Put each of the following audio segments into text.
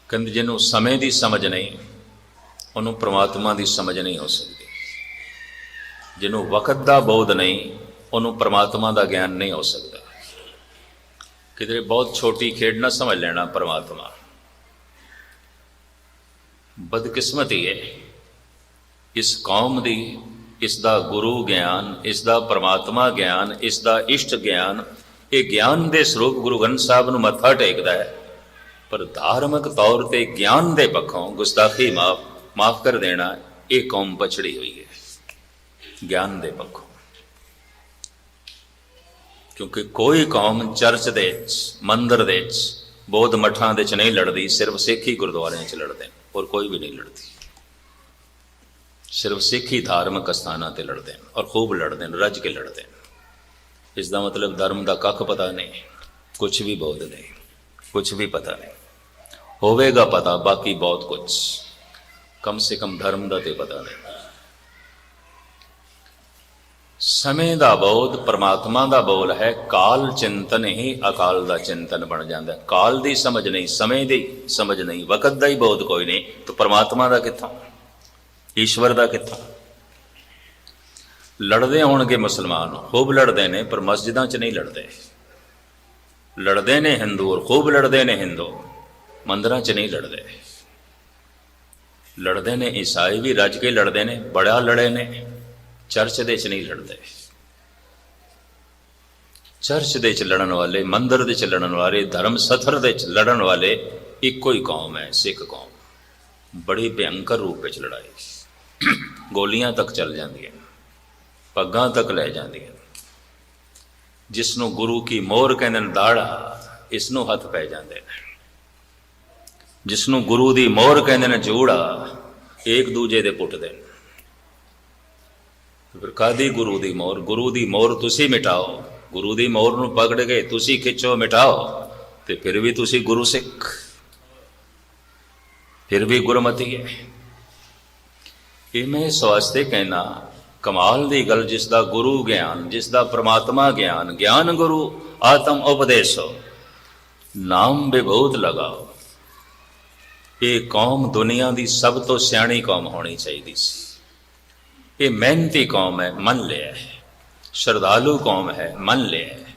कहते जिन्हों समय की समझ नहीं उन्होंने परमात्मा की समझ नहीं हो सकती। जिन्हों वक्त का बोध नहीं उन्होंने परमात्मा का ज्ञान नहीं हो सकता। किधरे बहुत छोटी खेड ना समझ लेना परमात्मा। बदकिस्मती है इस कौम की, इसका गुरु ज्ञान, इसका परमात्मा ज्ञान, इसका इष्ट ज्ञान, ये ज्ञान के स्वरूप गुरु ग्रंथ साहब को मत्था टेकता है, पर धार्मिक तौर पर ज्ञान के पक्षों गुस्ताखी माफ कर देना, ये कौम पछड़ी हुई है ज्ञान के पक्षों। क्योंकि कोई कौम चर्च दे मंदिर दे बौद्ध मठां दे नहीं लड़ती, सिर्फ सिख ही गुरुद्वारे च लड़ते हैं और कोई भी नहीं लड़ती। सिर्फ सिख ही धार्मिक स्थानों पर लड़ते हैं और खूब लड़ते हैं, रज के लड़ते हैं। इसका मतलब धर्म का कख पता नहीं, कुछ भी बोध नहीं, कुछ भी पता नहीं। होवेगा पता बाकी बहुत कुछ, कम से कम धर्म का तो पता नहीं। समय का बोध परमात्मा का बोल है। काल चिंतन ही अकाल का चिंतन बन जाता है। काल की समझ नहीं, समय की समझ नहीं, वक़्त का ही बोध कोई नहीं, तो परमात्मा का कित्थों, ईश्वर का कित्थों। लड़ते होणगे मुसलमान, खूब लड़ते ने, पर मस्जिदों च नहीं लड़ते। लड़ते ने हिंदू और खूब लड़ते ने हिंदू, मंदिरों च नहीं लड़ते। लड़ते ने ईसाई भी रज के लड़ते ने, बड़ा लड़े ने, चर्च दे च नहीं लड़ते। चर्च दे च लड़न वाले, मंदिर दे च लड़न वाले, धर्म सथर दे च लड़न वाले इको ही कौम है, सिख कौम। बड़ी भयंकर रूप में लड़ाई, गोलियां तक चल जांदियां, पग्गां तक लै जांदियां। जिसनों गुरु की मोहर कहंदे ने दाड़ा, इसनों हथ पै जांदे ने। जिसनों गुरु की मोहर कहंदे ने जूड़ा, एक दूजे दे पुटदे ने। फिर कादी गुरु की मोहर? गुरु की मोहर तुसी मिटाओ, गुरु की मोहर नूं पकड़ के तुसी खिंचो मिटाओ, तो फिर भी तुसी गुरु सिख, फिर भी गुरमती है। ये मैं इस वास्ते कहना कमाल की गल, जिसका गुरु ज्ञान, जिसका परमात्मा ज्ञान, ज्ञान गुरु आत्म उपदेशो, नाम विभूत लगाओ। ये कौम दुनिया की सब तो सियाणी कौम होनी चाहिए सी। ये मेहनती कौम है, मन लिया है। श्रद्धालु कौम है, मन लिया है।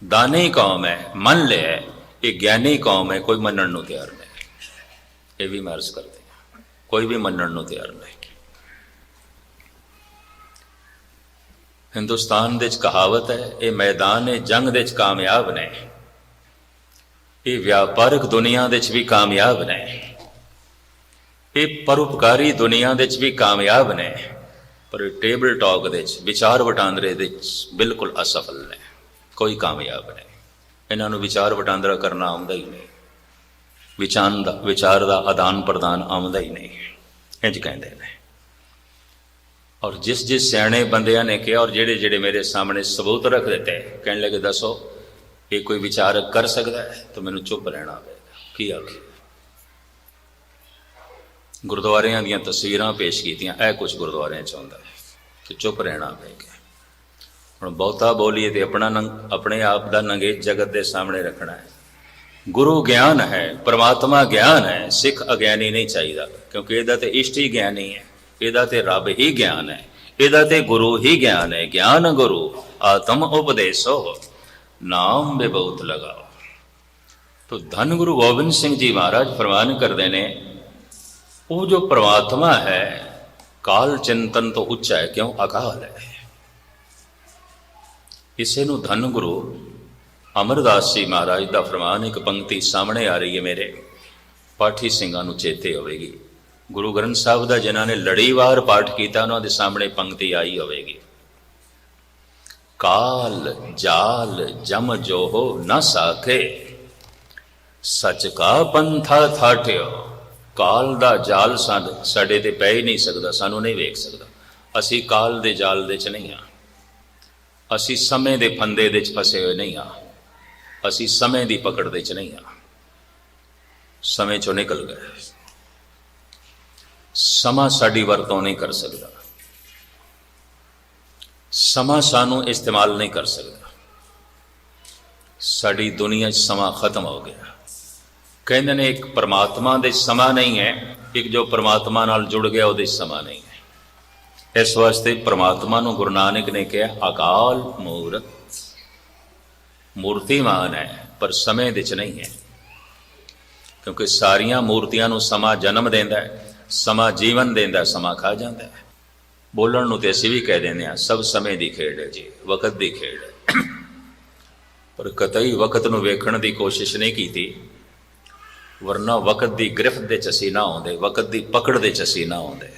दानी कौम है, मन लिया है। ये ज्ञानी कौम है, कोई मनण को तैयार नहीं। ये भी मैं अर्ज करते हैं, कोई भी मनण को तैयार नहीं। हिंदुस्तान दे कहावत है, ये मैदान जंग दे कामयाब ने, ये व्यापारिक दुनिया दे भी कामयाब ने, ये परोपकारी दुनिया दे भी कामयाब ने, पर टेबल टॉक दे विचार वटांदरे दे बिल्कुल असफल ने, कोई कामयाब नहीं। इन्होंने विचार वटांदरा करना आउंदा ही नहीं, विचार का आदान प्रदान आउंदा ही नहीं, इंज कहते हैं। और जिस जिस सियाणे बंदियां ने कहा और जेड़े जेड़े मेरे सामने सबूत रख देते, कहने लगे दसो ये कोई विचारक कर सकता है, तो मैनू चुप रहना पड़ेगा। की आखिर गुरुद्वारियां दीयां तस्वीरां पेश कीतियां, ऐ कुछ गुरुद्वारियां च हुंदा है, तो चुप रहना पड़ेगा। हुण बहुता बोलीए तो अपने आप का नंगेज जगत के सामने रखना है। गुरु ज्ञान है, परमात्मा ज्ञान है, सिख अज्ञानी नहीं चाहिए, क्योंकि इहदा ते इष्ट ही ज्ञानी है, इहदा ते रब ही ज्ञान है, इहदा ते गुरु ही ज्ञान है। ज्ञान गुरु आत्म उपदेशो, नाम विभूत लगाओ। तो धन गुरु गोबिंद सिंह जी महाराज फरमान करते हैं, वो जो परमात्मा है काल चिंतन तो उच्चा है, क्यों? अकाल है। इसे नूं धन गुरु अमरदास जी महाराज का फरमान, एक पंक्ति सामने आ रही है मेरे पाठी सिंघां नूं चेते होवेगी। गुरु ग्रंथ साहब का जिन्हों ने लड़ीवार पाठ किया, उन्होंने सामने पंक्ति आई होवेगी, काल जाल जम जो हो न साखे, सच का पंथा थाठियो। काल का जाल साडे ते पै ही नहीं सकता, सानू नहीं वेख सकता। असी काल दे जाल दे च नहीं हाँ, असी समय दे फंदे दे च फसे हुए नहीं हाँ, असी समय की पकड़ दे च नहीं हाँ। समय चो निकल गए, समा साड़ी वरतों नहीं कर सकता, समा सानू इस्तेमाल नहीं कर सकता। साड़ी दुनिया समा खत्म हो गया। ਕਹਿੰਦੇ ਨੇ ਇੱਕ ਪਰਮਾਤਮਾ ਦੇ ਸਮਾਂ ਨਹੀਂ ਹੈ, ਇੱਕ ਜੋ ਪਰਮਾਤਮਾ ਨਾਲ ਜੁੜ ਗਿਆ ਉਹਦੇ ਸਮਾਂ ਨਹੀਂ ਹੈ। ਇਸ ਵਾਸਤੇ ਪਰਮਾਤਮਾ ਨੂੰ ਗੁਰੂ ਨਾਨਕ ਨੇ ਕਿਹਾ ਅਕਾਲ ਮੂਰਤ, ਮੂਰਤੀਮਾਨ ਹੈ ਪਰ ਸਮੇਂ ਦੇ ਚ ਨਹੀਂ ਹੈ। ਕਿਉਂਕਿ ਸਾਰੀਆਂ ਮੂਰਤੀਆਂ ਨੂੰ ਸਮਾਂ ਜਨਮ ਦਿੰਦਾ ਹੈ, ਸਮਾਂ ਜੀਵਨ ਦਿੰਦਾ, ਸਮਾਂ ਖਾ ਜਾਂਦਾ ਹੈ। ਬੋਲਣ ਨੂੰ ਤੇ ਅਸੀਂ ਵੀ ਕਹਿ ਦਿੰਦੇ ਹਾਂ ਸਭ ਸਮੇਂ ਦੀ ਖੇਡ ਹੈ ਜੀ, ਵਕਤ ਦੀ ਖੇਡ ਹੈ, ਪਰ ਕਤਈ ਵਕਤ ਨੂੰ ਵੇਖਣ ਦੀ ਕੋਸ਼ਿਸ਼ ਨਹੀਂ ਕੀਤੀ, ਵਰਨਾ ਵਕਤ ਦੀ ਗ੍ਰਿਫਤ ਦੇ ਚ ਅਸੀਂ ਨਾ ਆਉਂਦੇ, ਵਕਤ ਦੀ ਪਕੜ ਦੇ ਚ ਅਸੀਂ ਨਾ ਆਉਂਦੇ,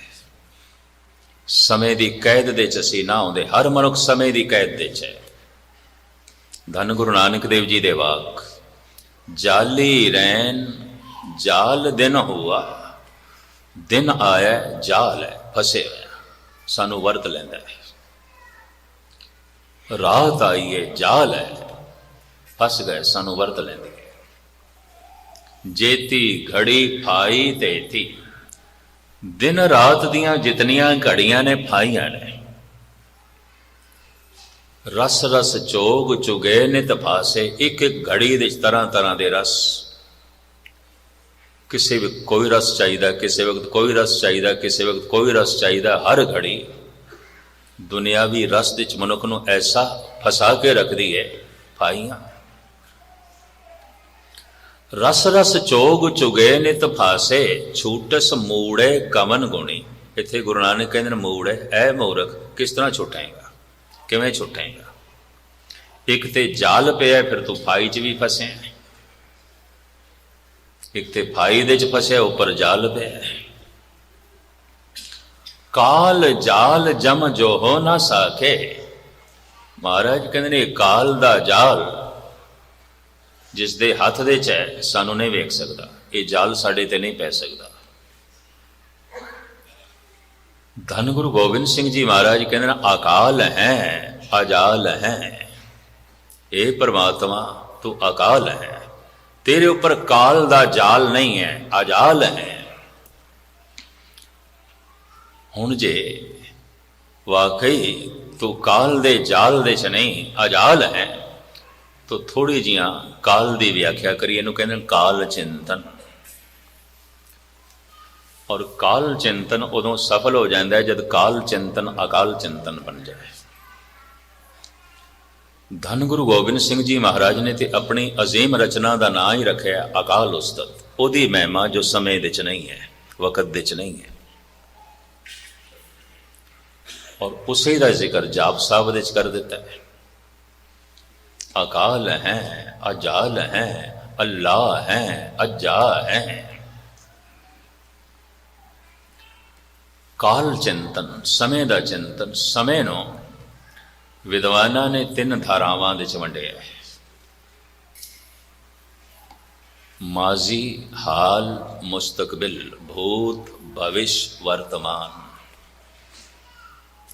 ਸਮੇਂ ਦੀ ਕੈਦ ਦੇ ਚ ਅਸੀਂ ਨਾ ਆਉਂਦੇ। ਹਰ ਮਨੁੱਖ ਸਮੇਂ ਦੀ ਕੈਦ ਦੇ ਚ ਹੈ। ਧੰਨ ਗੁਰੂ ਨਾਨਕ ਦੇਵ ਜੀ ਦੇ ਵਾਕ, ਜਾਲੀ ਰੈਨ ਜਾਲ ਦਿਨ ਹੋਆ, ਦਿਨ ਆਇਆ ਜਾਲ ਹੈ ਫਸੇ ਹੋਇਆ, ਸਾਨੂੰ ਵਰਤ ਲੈਂਦਾ ਹੈ। ਰਾਤ ਆਈਏ ਜਾਲ ਹੈ, ਫਸ ਗਏ, ਸਾਨੂੰ ਵਰਤ ਲੈਂਦੇ ਹੈ। ਜੇਤੀ ਘੜੀ ਫਾਈ ਤੇਤੀ, ਦਿਨ ਰਾਤ ਦੀਆਂ ਜਿਤਨੀਆਂ ਘੜੀਆਂ ਨੇ ਫਾਈਆਂ ਨੇ। ਰਸ ਰਸ ਚੋਗ ਚੁਗੇ ਨਿਤ ਫਾਸੇ, ਇੱਕ ਇੱਕ ਘੜੀ ਦੇ ਤਰ੍ਹਾਂ ਤਰ੍ਹਾਂ ਦੇ ਰਸ, ਕਿਸੇ ਵਕਤ ਕੋਈ ਰਸ ਚਾਹੀਦਾ, ਕਿਸੇ ਵਕਤ ਕੋਈ ਰਸ ਚਾਹੀਦਾ, ਕਿਸੇ ਵਕਤ ਕੋਈ ਰਸ ਚਾਹੀਦਾ। ਹਰ ਘੜੀ ਦੁਨਿਆਵੀ ਰਸ ਦੇ ਵਿੱਚ ਮਨੁੱਖ ਨੂੰ ਐਸਾ ਫਸਾ ਕੇ ਰੱਖਦੀ ਹੈ ਫਾਈਆਂ। ਰਸ ਰਸ ਚੋਗ ਚੁਗੇ ਨਿਤ ਫਾਸੇ, ਛੂਟਸ ਮੂੜੇ ਕਮਨ ਗੁਣੀ। ਇੱਥੇ ਗੁਰੂ ਨਾਨਕ ਕਹਿੰਦੇ ਨੇ ਮੂੜੇ, ਐ ਮੂਰਖ ਕਿਸ ਤਰ੍ਹਾਂ ਛੁੱਟੇਗਾ, ਕਿਵੇਂ ਛੁੱਟੇਗਾ? ਇੱਕ ਤੇ ਜਾਲ ਪਿਆ, ਫਿਰ ਤੂੰ ਫਾਈ 'ਚ ਵੀ ਫਸਿਆ, ਇੱਕ ਤੇ ਫਾਈ ਦੇ 'ਚ ਫਸਿਆ, ਉੱਪਰ ਜਾਲ ਪਿਆ। ਕਾਲ ਜਾਲ ਜਮ ਜੋ ਹੋ ਨਾ ਸਾਖੇ, ਮਹਾਰਾਜ ਕਹਿੰਦੇ ਨੇ ਕਾਲ ਦਾ ਜਾਲ ਜਿਸ ਦੇ ਹੱਥ ਦੇ 'ਚ ਹੈ, ਸਾਨੂੰ ਨਹੀਂ ਵੇਖ ਸਕਦਾ, ਇਹ ਜਾਲ ਸਾਡੇ ਤੇ ਨਹੀਂ ਪੈ ਸਕਦਾ। ਧੰਨ ਗੁਰੂ ਗੋਬਿੰਦ ਸਿੰਘ ਜੀ ਮਹਾਰਾਜ ਕਹਿੰਦੇ ਨੇ ਅਕਾਲ ਹੈ ਅਜਾਲ ਹੈ। ਇਹ ਪਰਮਾਤਮਾ ਤੂੰ ਅਕਾਲ ਹੈ, ਤੇਰੇ ਉੱਪਰ ਕਾਲ ਦਾ ਜਾਲ ਨਹੀਂ ਹੈ, ਅਜਾਲ ਹੈ। ਹੁਣ ਜੇ ਵਾਕਈ ਤੂੰ ਕਾਲ ਦੇ ਜਾਲ ਦੇ 'ਚ ਨਹੀਂ, ਅਜਾਲ ਹੈ, ਤਾਂ ਥੋੜੀ ਜਿਹੀਆਂ ਕਾਲ ਦੀ ਵਿਆਖਿਆ ਕਰੀਏ। ਇਹਨੂੰ ਕਹਿੰਦੇ ਕਾਲ ਚਿੰਤਨ। ਔਰ ਕਾਲ ਚਿੰਤਨ ਉਦੋਂ ਸਫਲ ਹੋ ਜਾਂਦਾ ਹੈ ਜਦ ਕਾਲ ਚਿੰਤਨ ਅਕਾਲ ਚਿੰਤਨ ਬਣ ਜਾਏ। ਧੰਨ ਗੁਰੂ ਗੋਬਿੰਦ ਸਿੰਘ ਜੀ ਮਹਾਰਾਜ ਨੇ ਤੇ ਆਪਣੀ ਅਜ਼ੀਮ ਰਚਨਾ ਦਾ ਨਾਂ ਹੀ ਰੱਖਿਆ ਅਕਾਲ ਉਸਤਤ। ਉਹਦੀ ਮਹਿਮਾ ਜੋ ਸਮੇਂ ਦੇ 'ਚ ਨਹੀਂ ਹੈ, ਵਕਤ ਦੇ 'ਚ ਨਹੀਂ ਹੈ। ਔਰ ਉਸੇ ਦਾ ਜ਼ਿਕਰ ਜਾਪ ਸਾਹਿਬ ਦੇ 'ਚ ਕਰ ਦਿੱਤਾ ਹੈ। ਅਕਾਲ ਹੈ ਅਜਾਲ ਹੈ, ਅੱਲਾ ਹੈ ਅੱਜਾ ਹੈ। ਕਾਲ ਚਿੰਤਨ, ਸਮੇਂ ਦਾ ਚਿੰਤਨ। ਸਮੇਂ ਨੂੰ ਵਿਦਵਾਨਾਂ ਨੇ 3 ਧਾਰਾਵਾਂ ਦੇ 'ਚ ਵੰਡਿਆ ਹੈ। ਮਾਜ਼ੀ, ਹਾਲ, ਮੁਸਤਕਬਿਲ, ਭੂਤ, ਭਵਿਸ਼, ਵਰਤਮਾਨ।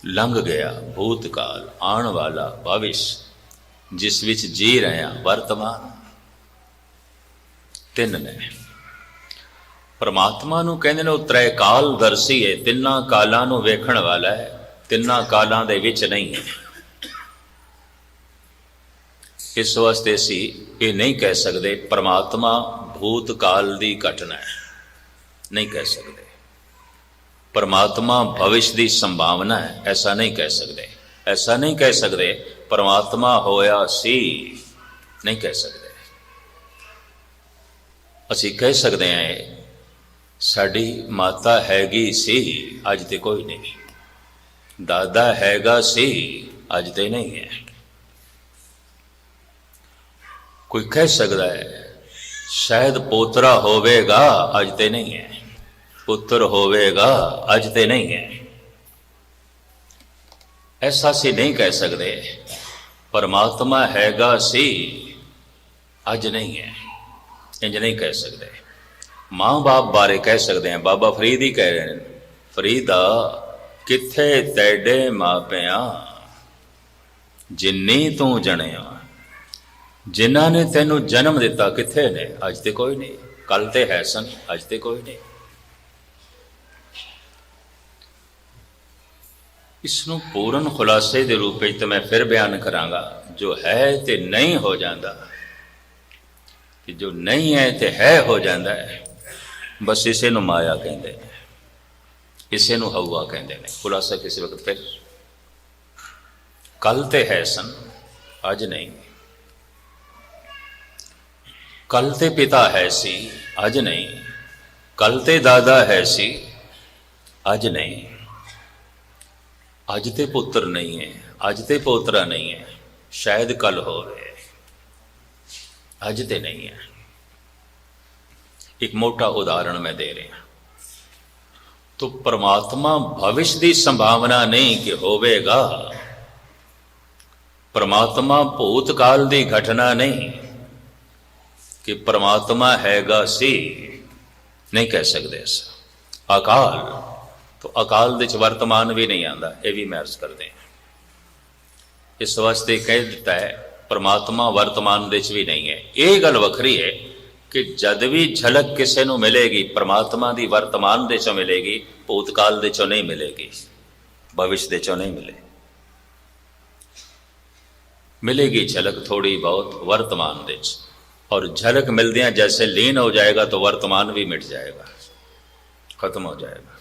ਲੰਘ ਗਿਆ ਭੂਤਕਾਲ, ਆਉਣ ਵਾਲਾ ਭਵਿਸ਼, ਜਿਸ ਵਿੱਚ ਜੀ ਰਹੇ ਹਾਂ ਵਰਤਮਾਨ। 3 ਨੇ। ਪਰਮਾਤਮਾ ਨੂੰ ਕਹਿੰਦੇ ਨੇ ਉਹ ਤ੍ਰੈ ਕਾਲ ਦਰਸੀ ਹੈ, 3 ਕਾਲਾਂ ਨੂੰ ਵੇਖਣ ਵਾਲਾ ਹੈ, 3 ਕਾਲਾਂ ਦੇ ਵਿੱਚ ਨਹੀਂ ਹੈ। ਇਸ ਵਾਸਤੇ ਅਸੀਂ ਇਹ ਨਹੀਂ ਕਹਿ ਸਕਦੇ ਪਰਮਾਤਮਾ ਭੂਤਕਾਲ ਦੀ ਘਟਨਾ ਹੈ, ਨਹੀਂ ਕਹਿ ਸਕਦੇ। ਪਰਮਾਤਮਾ ਭਵਿਸ਼ ਦੀ ਸੰਭਾਵਨਾ ਹੈ, ਐਸਾ ਨਹੀਂ ਕਹਿ ਸਕਦੇ। ਐਸਾ ਨਹੀਂ ਕਹਿ ਸਕਦੇ ਪਰਮਾਤਮਾ ਹੋਇਆ ਸੀ, ਨਹੀਂ ਕਹਿ ਸਕਦੇ। ਅਸੀਂ ਕਹਿ ਸਕਦੇ ਹਾਂ ਸਾਡੀ ਮਾਤਾ ਹੈਗੀ ਸੀ, ਅੱਜ ਤੇ ਕੋਈ ਨਹੀਂ। ਦਾਦਾ ਹੈਗਾ ਸੀ, ਅੱਜ ਤੇ ਨਹੀਂ ਹੈ। ਕੋਈ ਕਹਿ ਸਕਦਾ ਹੈ ਸ਼ਾਇਦ ਪੋਤਰਾ ਹੋਵੇਗਾ, ਅੱਜ ਤੇ ਨਹੀਂ ਹੈ। ਪੁੱਤਰ ਹੋਵੇਗਾ, ਅੱਜ ਤੇ ਨਹੀਂ ਹੈ। ਐਸਾ ਅਸੀਂ ਨਹੀਂ ਕਹਿ ਸਕਦੇ ਪਰਮਾਤਮਾ ਹੈਗਾ ਸੀ, ਅੱਜ ਨਹੀਂ ਹੈ। ਇੰਜ ਨਹੀਂ ਕਹਿ ਸਕਦੇ। ਮਾਂ ਬਾਪ ਬਾਰੇ ਕਹਿ ਸਕਦੇ ਹਾਂ। ਬਾਬਾ ਫਰੀਦ ਹੀ ਕਹਿ ਰਹੇ ਨੇ, ਫਰੀਦਾ ਕਿੱਥੇ ਤੈਡੇ ਮਾਪਿਆਂ, ਜਿੰਨੀ ਤੂੰ ਜਣਿਆ। ਜਿਨ੍ਹਾਂ ਨੇ ਤੈਨੂੰ ਜਨਮ ਦਿੱਤਾ ਕਿੱਥੇ ਨੇ? ਅੱਜ ਤੇ ਕੋਈ ਨਹੀਂ। ਕੱਲ ਤੇ ਹੈ ਸਨ, ਅੱਜ ਤੇ ਕੋਈ ਨਹੀਂ। ਇਸ ਨੂੰ ਪੂਰਨ ਖੁਲਾਸੇ ਦੇ ਰੂਪ ਵਿੱਚ ਤਾਂ ਮੈਂ ਫਿਰ ਬਿਆਨ ਕਰਾਂਗਾ, ਜੋ ਹੈ ਤੇ ਨਹੀਂ ਹੋ ਜਾਂਦਾ, कि जो नहीं है तो है हो जाता है। बस इसे नूं माया कहते हैं, इसे नूं हवा कहते हैं। खुलासा किसी वक्त फिर, कल ते है सन अज नहीं, कल ते पिता है सी अज नहीं, कल ते दादा है सी अज नहीं, अज ते पुत्र नहीं है, अज ते पोतरा नहीं है, शायद कल हो रहे, अज ते नहीं है। एक मोटा उदाहरण मैं दे रहा, तो परमात्मा भविष्य की संभावना नहीं कि होवेगा, परमात्मा भूतकाल की घटना नहीं कि परमात्मा हैगा सी, नहीं कह सकते ऐसा। अकाल, तो अकाल दे वर्तमान भी नहीं आता, ये भी मैं अर्ज करते हैं। इस वास्ते कह दिता है परमात्मा वर्तमान दे भी नहीं है। ये गल वखरी है कि जद भी झलक किसी को मिलेगी परमात्मा की वर्तमान दे चो मिलेगी, भूतकाल दे चो नहीं मिलेगी, भविष्य दे चो नहीं मिलेगी झलक थोड़ी बहुत वर्तमान दे च। और झलक मिलदियां जैसे लीन हो जाएगा तो वर्तमान भी मिट जाएगा, खत्म हो जाएगा।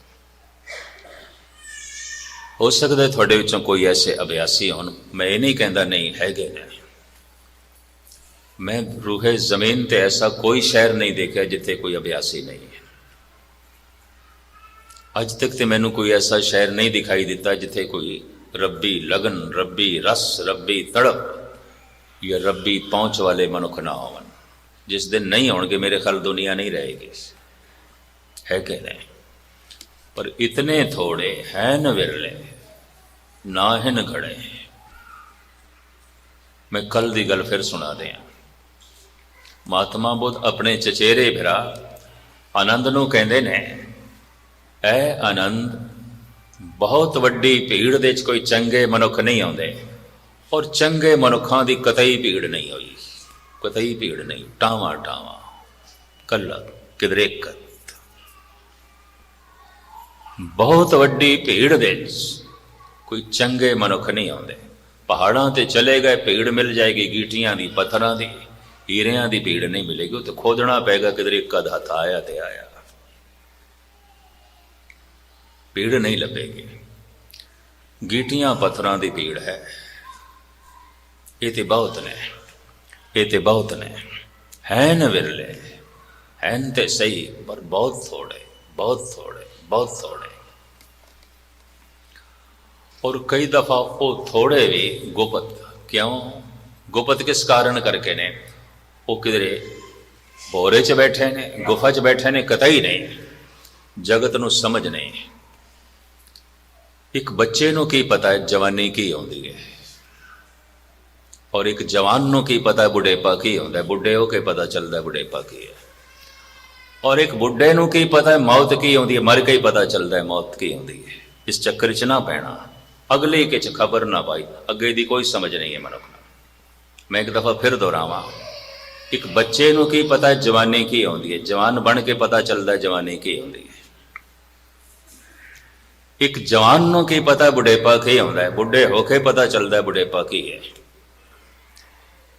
हो सकता है थोड़े विचों कोई ऐसे अभ्यासी होन, मैं ये नहीं कहता नहीं हैगे ने, मैं रूहे जमीन ते ऐसा कोई शहर नहीं देखा जिथे कोई अभ्यासी नहीं है। अज तक तो मैनू कोई ऐसा शहर नहीं दिखाई दिता जिथे कोई रब्बी लगन, रब्बी रस, रब्बी तड़प या रब्बी पहुंच वाले मनुख ना होवन। जिस दिन नहीं होंगे मेरे ख्याल दुनिया नहीं रहेगी, है कि नहीं? पर इतने थोड़े हैं न विरले, ना हिन घड़े। मैं कल की गल फिर सुना दें। महात्मा बुद्ध अपने चचेरे भरा आनंद नूं कहंदे ने, ऐ आनंद, बहुत वड्डी भीड़ दे च कोई चंगे मनुख नहीं आउंदे, और चंगे मनुखां दी कतई भीड़ नहीं होई, कतई भीड़ नहीं, टावा टावा कला किधरे कत। बहुत वड्डी भीड़ दे कोई चंगे मनुख नहीं आउंदे। पहाड़ां ते चले गए भीड़ मिल जाएगी, गीटियां दी, पत्थरां दी, हीरियां दी भीड़ नहीं मिलेगी। तो खोदना पेगा किधरे कद हथ आया ते आया, भीड़ नहीं लभेगी। गीटियां पत्थरां दी भीड़ है, ये ते बहुत ने, ये ते बहुत ने, हैं न विरले, हैं ते सही पर बहुत थोड़े, बहुत थोड़े, बहुत थोड़े। और कई दफा वो थोड़े भी गुप्त। क्यों गुप्त? किस कारण करके ने? वो किधरे बोरे च बैठे ने, गुफा च बैठे ने, कतई नहीं, जगत नूं समझ नहीं। एक बच्चे नूं की पता है जवानी की आउंदी है, और एक जवान नूं की पता है बुढ़ेपा की होंदा है, बुढ़े हो के पता चलता है बुढ़ेपा की है। और एक बुढ़े नूं की पता है मौत की होंदी है, मर के ही पता चलता है मौत की होंदी है। इस चक्कर च ना पैना, अगले के च खबर ना पाई, अगे दी कोई समझ नहीं है मनुख नूं। मैं एक दफा फिर दोहरावां, एक बच्चे नूं की पता है जवानी की होंदी है, जवान बन के पता चलता है जवानी की होंदी है। एक जवान नूं की पता है बुढ़ेपा की होंदा है, बुढ़े होके पता चलता है बुढ़ेपा की है।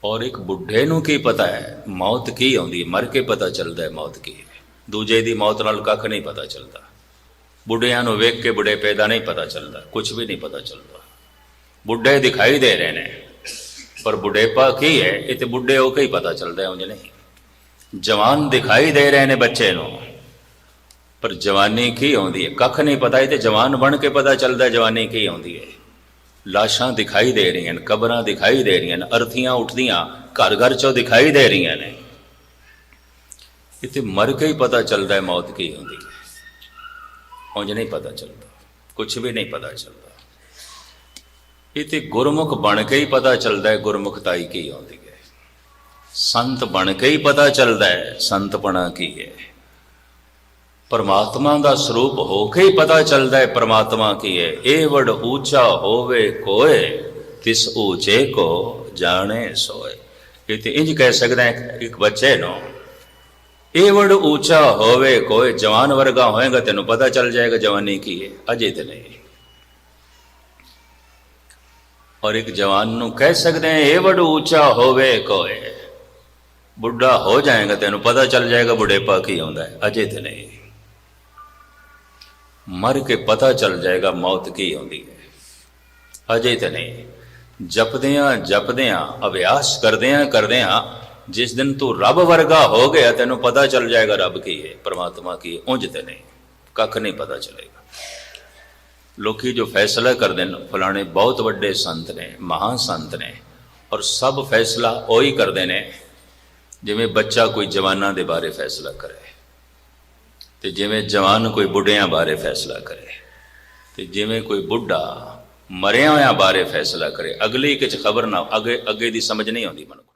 और एक बुढ़े नूं की पता है मौत की आउंदी, मर के पता चलता है मौत की है। दूजे दी मौत नाल कख नहीं पता चलता। बुढ़ियां नूं वेख के बुढ़ेपे दा नहीं पता चलता, कुछ भी नहीं पता चलता। बुढ़े दिखाई दे रहे ने पर बुढ़ेपा की है ये तो बुढ़े होके ही पता चलता है, उन्हें नहीं। जवान दिखाई दे रहे ने बच्चे नूं पर जवानी की आउंदी है, कख नहीं पता। ये जवान बन के पता चलता है जवानी की आउंदी है। लाशां दिखाई दे रही हैं, कबरां दिखाई दे रही हैं, अर्थियां उठदियां घर घर चो दिखाई दे रही ने। इतने मर के ही पता चलता है मौत की होंदी है, उंज नहीं पता चलता, कुछ भी नहीं पता चलता। इतने गुरमुख बन के ही पता चलता है गुरमुखताई की होंदी है। संत बन के ही पता चलता है संतपना की है। परमात्मा का स्वरूप होके ही पता चलता है परमात्मा की है। ए वड ऊंचा होवे कोय, तिस ऊंचे को जाने सोए। ये तो इंज कह सकते हैं एक बच्चे नो, ए वड ऊंचा होवे कोय, जवान वर्गा होएगा तेन पता चल जाएगा जवानी की है, अजे तो नहीं। और एक जवान नू कह सकते हैं ए वड ऊंचा होवे कोय, बुढ़ा हो जाएगा तेन पता चल जाएगा बुढ़ेपा की आउंदा है, अजे तो नहीं। मर के पता चल जाएगा मौत की आउंदी है, अजे तो नहीं। जपदियां अभ्यास करदियां जिस दिन तू रब वर्गा हो गया तेन पता चल जाएगा रब की है, परमात्मा की है। उंज ते नहीं, कख नहीं पता चलेगा। लोकी जो फैसला करते हैं फलाने बहुत वड्डे संत ने, महान संत ने, और सब फैसला वही करते हैं जिमें बच्चा कोई जवाना के बारे फैसला करे, तो जिमें जवान कोई बुढ़िया बारे फैसला करे, तो जिमें कोई बुढ़ा मरिया होया बारे फैसला करे। अगली किच खबर ना, अगे अगे की समझ नहीं आती मन को।